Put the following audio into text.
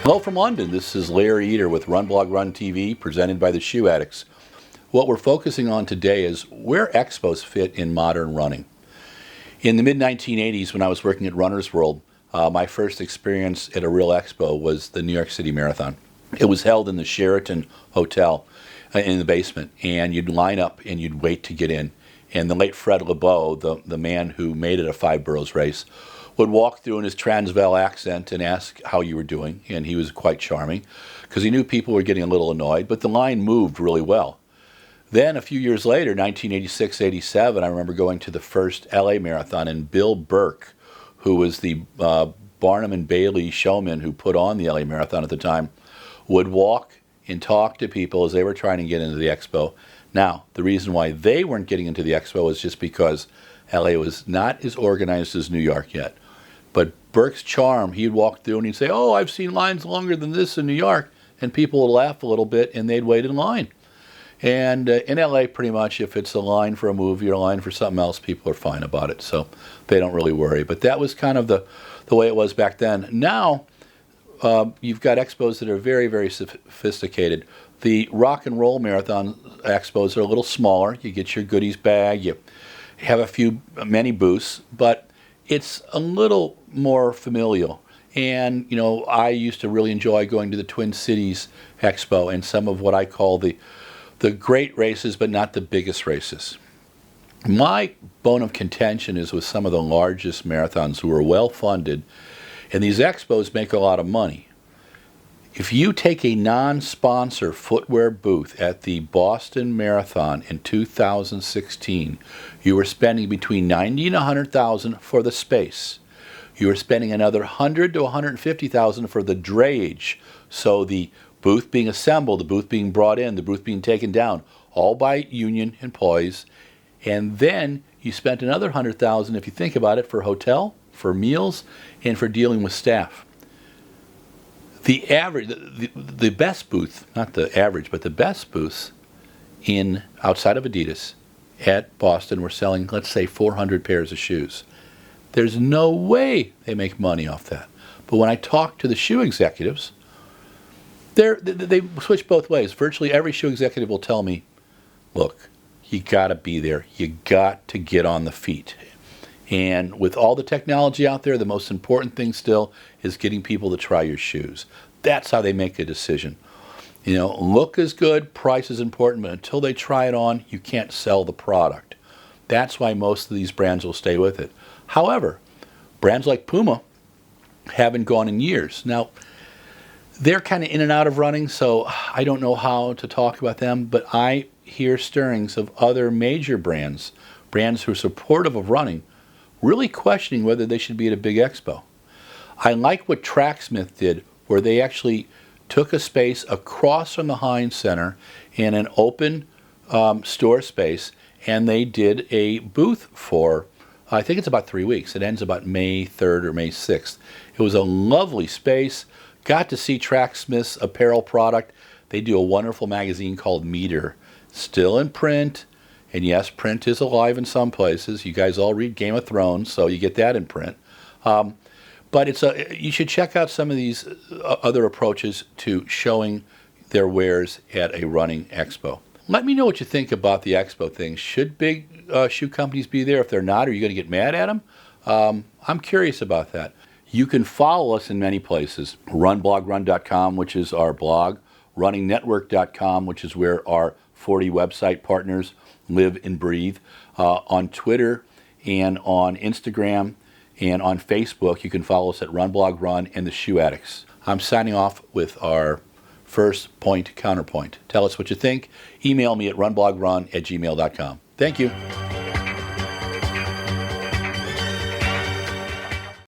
Hello from London. This is Larry Eder with RunBlogRunTV, presented by the Shoe Addicts. What we're focusing on today is where Expos fit in modern running. In the mid-1980s, when I was working at Runner's World, my first experience at a real expo was the New York City Marathon. It was held in the Sheraton Hotel in the basement, and you'd line up and you'd wait to get in. And the late Fred LeBeau, the man who made it a 5 boroughs race, would walk through in his Transvaal accent and ask how you were doing, and he was quite charming because he knew people were getting a little annoyed, but the line moved really well. Then a few years later, 1986-87, I remember going to the first LA Marathon, and Bill Burke, who was the Barnum and Bailey showman who put on the LA Marathon at the time, would walk and talk to people as they were trying to get into the expo. Now, the reason why they weren't getting into the expo was just because LA was not as organized as New York yet. But Burke's charm, he'd walk through and he'd say, "Oh, I've seen lines longer than this in New York," and people would laugh a little bit and they'd wait in line. And in LA, pretty much, if it's a line for a movie or a line for something else, people are fine about it, so they don't really worry. But that was kind of the way it was back then. Now, you've got expos that are very, very sophisticated. The rock and roll marathon expos are a little smaller. You get your goodies bag, you have many booths, but it's a little more familial. And, you know, I used to really enjoy going to the Twin Cities Expo and some of what I call the great races, but not the biggest races. My bone of contention is with some of the largest marathons who are well funded, and these expos make a lot of money. If you take a non-sponsor footwear booth at the Boston Marathon in 2016, you were spending between $90,000 and $100,000 for the space. You were spending another $100,000 to $150,000 for the drayage. So the booth being assembled, the booth being brought in, the booth being taken down, all by union employees. And then you spent another $100,000, if you think about it, for hotel, for meals, and for dealing with staff. The average, the best booth, not the average, but the best booths outside of Adidas at Boston were selling, let's say, 400 pairs of shoes. There's no way they make money off that. But when I talk to the shoe executives, they switch both ways. Virtually every shoe executive will tell me, look, you got to be there. You got to get on the feet. And with all the technology out there, the most important thing still is getting people to try your shoes. That's how they make a decision. You know, look is good, price is important, but until they try it on, you can't sell the product. That's why most of these brands will stay with it. However, brands like Puma haven't gone in years. Now, they're kind of in and out of running, so I don't know how to talk about them, but I hear stirrings of other major brands who are supportive of running, really questioning whether they should be at a big expo. I like what Tracksmith did, where they actually took a space across from the Heinz Center in an open store space, and they did a booth for, I think it's about 3 weeks. It ends about May 3rd or May 6th. It was a lovely space. Got to see Tracksmith's apparel product. They do a wonderful magazine called Meter, still in print. And yes, print is alive in some places. You guys all read Game of Thrones, so you get that in print. But you should check out some of these other approaches to showing their wares at a running expo. Let me know what you think about the expo thing. Should big shoe companies be there? If they're not, are you going to get mad at them? I'm curious about that. You can follow us in many places. RunBlogRun.com, which is our blog. RunningNetwork.com, which is where our 40 website partners live and breathe. On Twitter and on Instagram and on Facebook, you can follow us at RunBlogRun and the Shoe Addicts. I'm signing off with our first point counterpoint. Tell us what you think. Email me at runblogrun@gmail.com. Thank you.